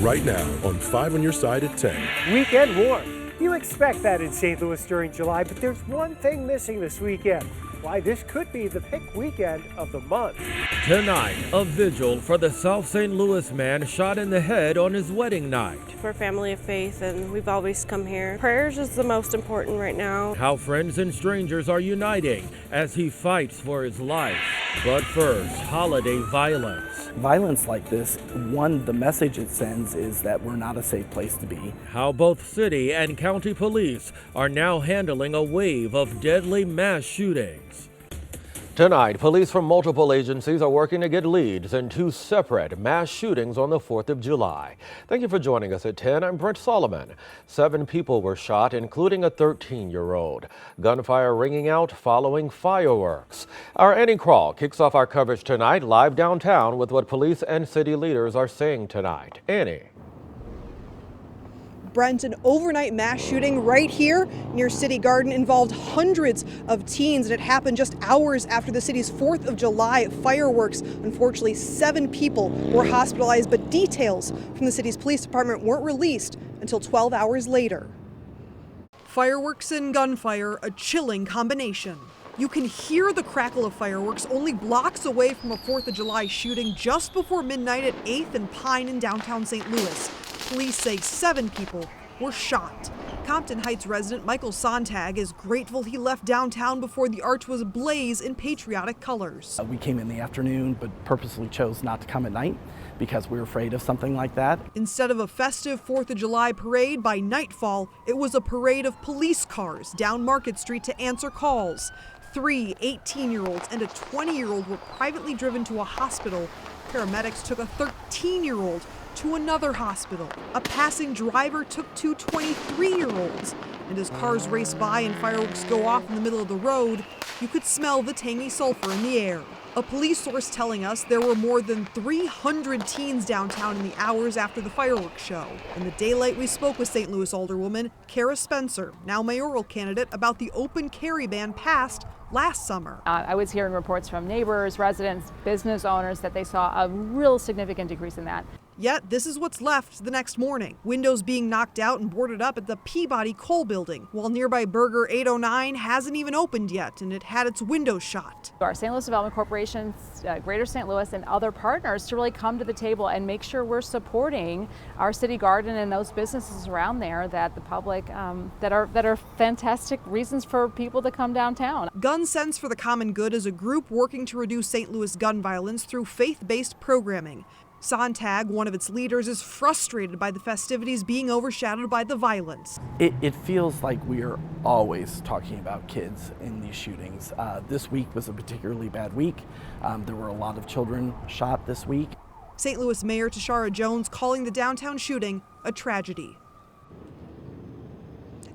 Right now on 5 on your side at 10. Weekend warm. You expect that in St. Louis during July, but there's one thing missing this weekend. Why this could be the pick weekend of the month. Tonight, a vigil for the South St. Louis man shot in the head on his wedding night. We're a family of faith and we've always come here. Prayers is the most important right now. How friends and strangers are uniting as he fights for his life. But first, holiday violence. Violence like this, the message it sends is that we're not a safe place to be. How both city and county police are now handling a wave of deadly mass shootings. Tonight, police from multiple agencies are working to get leads in two separate mass shootings on the 4th of July. Thank you for joining us at 10. I'm Brent Solomon. 7 people were shot, including a 13-year-old. Gunfire ringing out following fireworks. Our Annie Crawl kicks off our coverage tonight live downtown with what police and city leaders are saying tonight. Annie. Brent, an overnight mass shooting right here near City Garden involved hundreds of teens, and it happened just hours after the city's 4th of July fireworks. Unfortunately, 7 people were hospitalized, but details from the city's police department weren't released until 12 hours later. Fireworks and gunfire, a chilling combination. You can hear the crackle of fireworks only blocks away from a 4th of July shooting just before midnight at 8th and Pine in downtown St. Louis. Police say 7 people were shot. Compton Heights resident Michael Sontag is grateful he left downtown before the arch was ablaze in patriotic colors. We came in the afternoon, but purposely chose not to come at night because we were afraid of something like that. Instead of a festive 4th of July parade, by nightfall, it was a parade of police cars down Market Street to answer calls. 3 18-year-olds and a 20-year-old were privately driven to a hospital. Paramedics took a 13-year-old to another hospital. A passing driver took 2 23-year-olds. And as cars race by and fireworks go off in the middle of the road, you could smell the tangy sulfur in the air. A police source telling us there were more than 300 teens downtown in the hours after the fireworks show. In the daylight, we spoke with St. Louis Alderwoman Kara Spencer, now mayoral candidate, about the open carry ban passed last summer. I was hearing reports from neighbors, residents, business owners that they saw a real significant decrease in that. Yet, this is what's left the next morning. Windows being knocked out and boarded up at the Peabody Coal Building, while nearby Burger 809 hasn't even opened yet, and it had its windows shot. Our St. Louis Development Corporation, Greater St. Louis, and other partners to really come to the table and make sure we're supporting our city garden and those businesses around there that the public, that are fantastic reasons for people to come downtown. Gun Sense for the Common Good is a group working to reduce St. Louis gun violence through faith-based programming. Sontag, one of its leaders, is frustrated by the festivities being overshadowed by the violence. It feels like we are always talking about kids in these shootings. This week was a particularly bad week. There were a lot of children shot this week. St. Louis Mayor Tashara Jones calling the downtown shooting a tragedy.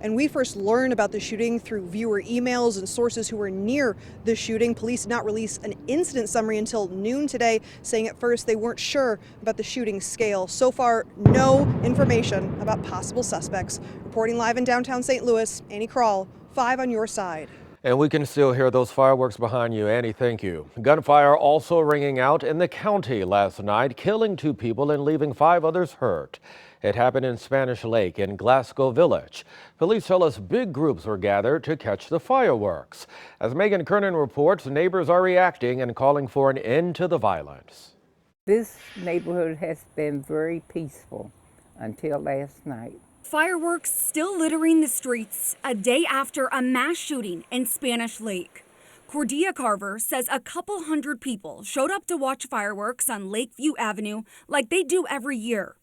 And we first learned about the shooting through viewer emails and sources who were near the shooting. Police did not release an incident summary until noon today, saying at first they weren't sure about the shooting scale. So far, no information about possible suspects. Reporting live in downtown St. Louis, Annie Crawl, 5 on your side. And we can still hear those fireworks behind you. Annie, thank you. Gunfire also ringing out in the county last night, killing 2 people and leaving 5 others hurt. It happened in Spanish Lake in Glasgow Village. Police tell us big groups were gathered to catch the fireworks. As Megan Kernan reports, neighbors are reacting and calling for an end to the violence. This neighborhood has been very peaceful until last night. Fireworks still littering the streets a day after a mass shooting in Spanish Lake. Cordia Carver says a couple hundred people showed up to watch fireworks on Lakeview Avenue like they do every year.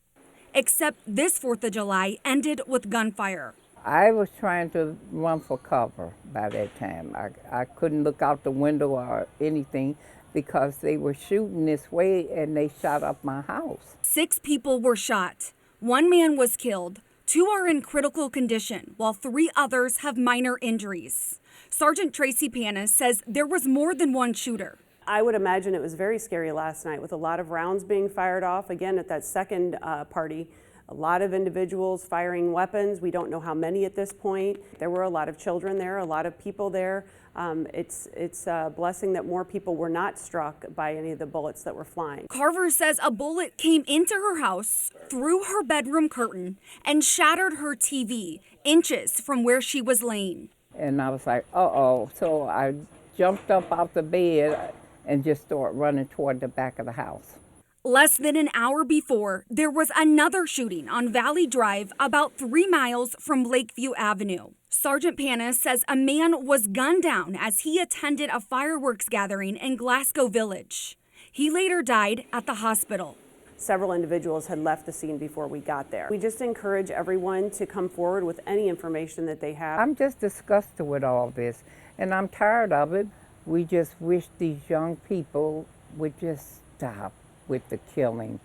Except this 4th of July ended with gunfire. I was trying to run for cover by that time. I couldn't look out the window or anything because they were shooting this way and they shot up my house. 6 people were shot. 1 man was killed. 2 are in critical condition, while 3 others have minor injuries. Sergeant Tracy Panis says there was more than one shooter. I would imagine it was very scary last night with a lot of rounds being fired off again at that second party. A lot of individuals firing weapons. We don't know how many at this point. There were a lot of children there, a lot of people there. It's a blessing that more people were not struck by any of the bullets that were flying. Carver says a bullet came into her house, through her bedroom curtain, and shattered her TV, inches from where she was laying. And I was like, uh-oh. So I jumped up out the bed and just started running toward the back of the house. Less than an hour before, there was another shooting on Valley Drive about 3 miles from Lakeview Avenue. Sergeant Panis says a man was gunned down as he attended a fireworks gathering in Glasgow Village. He later died at the hospital. Several individuals had left the scene before we got there. We just encourage everyone to come forward with any information that they have. I'm just disgusted with all this, and I'm tired of it. We just wish these young people would just stop with the killing.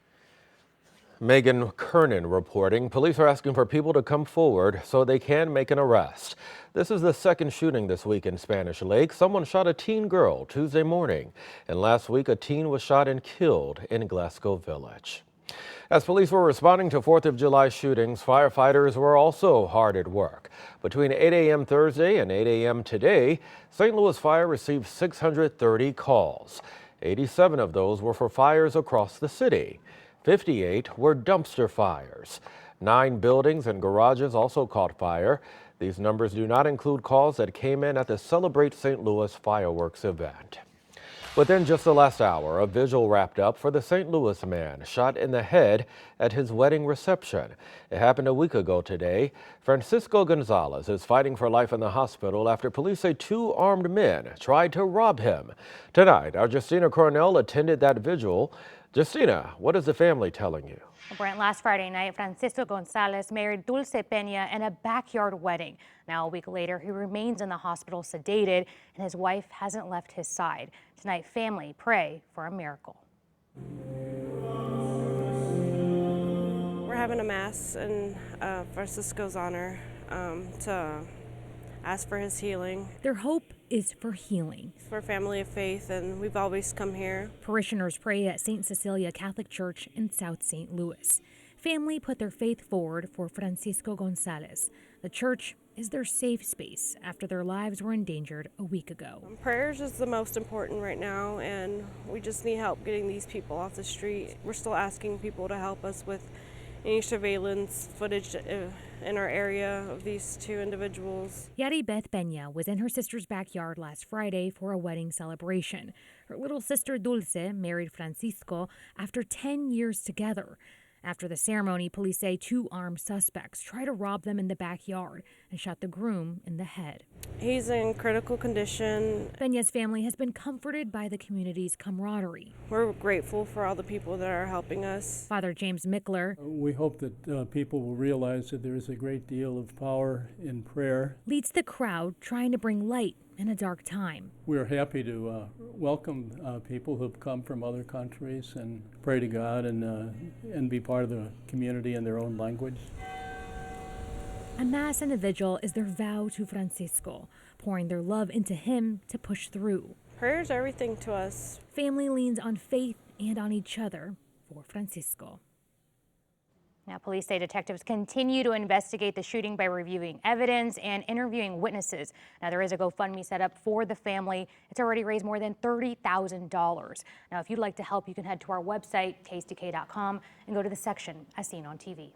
Megan Kernan reporting. Police are asking for people to come forward so they can make an arrest. This is the second shooting this week in Spanish Lake. Someone shot a teen girl Tuesday morning, and last week a teen was shot and killed in Glasgow Village. As police were responding to 4th of July shootings, firefighters were also hard at work. Between 8 a.m. Thursday and 8 a.m. today, St. Louis Fire received 630 calls. 87 of those were for fires across the city. 58 were dumpster fires. 9 buildings and garages also caught fire. These numbers do not include calls that came in at the Celebrate St. Louis fireworks event. Within just the last hour, a vigil wrapped up for the St. Louis man shot in the head at his wedding reception. It happened a week ago today. Francisco Gonzalez is fighting for life in the hospital after police say 2 armed men tried to rob him. Tonight, our Justina Cornell attended that vigil. Justina, what is the family telling you? Brent, last Friday night, Francisco Gonzalez married Dulce Peña in a backyard wedding. Now, a week later, he remains in the hospital sedated, and his wife hasn't left his side. Tonight, family pray for a miracle. We're having a mass in Francisco's honor to ask for his healing. Their hope is for healing. We're a family of faith, and we've always come here. Parishioners pray at St. Cecilia Catholic Church in South St. Louis. Family put their faith forward for Francisco Gonzalez. The church is their safe space after their lives were endangered a week ago. Prayers is the most important right now, and we just need help getting these people off the street. We're still asking people to help us with any surveillance footage in our area of these 2 individuals. Yari Beth Peña was in her sister's backyard last Friday for a wedding celebration. Her little sister Dulce married Francisco after 10 years together. After the ceremony, police say 2 armed suspects tried to rob them in the backyard and shot the groom in the head. He's in critical condition. Peña's family has been comforted by the community's camaraderie. We're grateful for all the people that are helping us. Father James Mickler. We hope that people will realize that there is a great deal of power in prayer. Leads the crowd trying to bring light in a dark time. We're happy to welcome people who've come from other countries and pray to God and be part of the community in their own language. A mass and a vigil is their vow to Francisco, pouring their love into him to push through. Prayer's everything to us. Family leans on faith and on each other for Francisco. Now, police say detectives continue to investigate the shooting by reviewing evidence and interviewing witnesses. Now, there is a GoFundMe set up for the family. It's already raised more than $30,000. Now, if you'd like to help, you can head to our website, tastykay.com, and go to the section as seen on TV.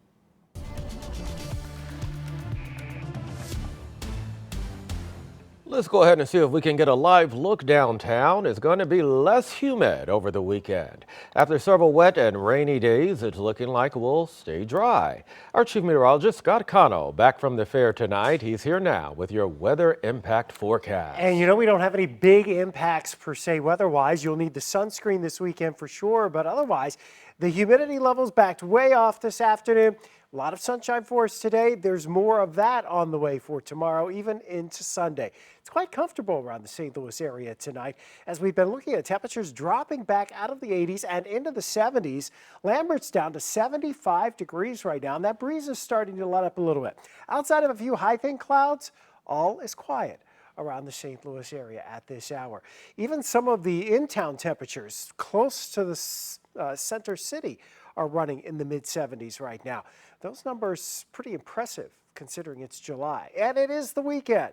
Let's go ahead and see if we can get a live look downtown. It's going to be less humid over the weekend. After several wet and rainy days, it's looking like we'll stay dry. Our chief meteorologist, Scott Cano, back from the fair tonight. He's here now with your weather impact forecast. And you know, we don't have any big impacts per se weather-wise. You'll need the sunscreen this weekend for sure, but otherwise, the humidity levels backed way off this afternoon. A lot of sunshine for us today. There's more of that on the way for tomorrow, even into Sunday. It's quite comfortable around the St. Louis area tonight as we've been looking at temperatures dropping back out of the 80s and into the 70s. Lambert's down to 75 degrees right now, and that breeze is starting to let up a little bit. Outside of a few high thin clouds, all is quiet around the St. Louis area at this hour. Even some of the in-town temperatures close to the center city are running in the mid-70s right now. Those numbers pretty impressive considering it's July. And it is the weekend.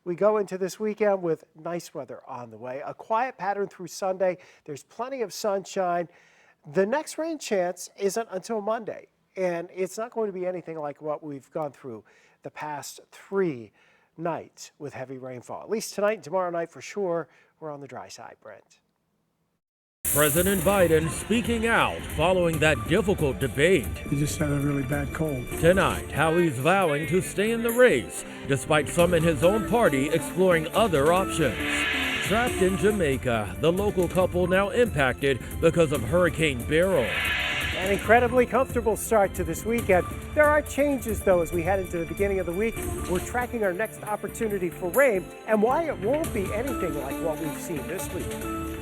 We go into this weekend with nice weather on the way. A quiet pattern through Sunday. There's plenty of sunshine. The next rain chance isn't until Monday, and it's not going to be anything like what we've gone through the past 3 nights with heavy rainfall. At least tonight and tomorrow night for sure. We're on the dry side, Brent. President Biden speaking out following that difficult debate. He just had a really bad cold. Tonight, how he's vowing to stay in the race, despite some in his own party exploring other options. Trapped in Jamaica, the local couple now impacted because of Hurricane Beryl. An incredibly comfortable start to this weekend. There are changes, though, as we head into the beginning of the week. We're tracking our next opportunity for rain and why it won't be anything like what we've seen this week.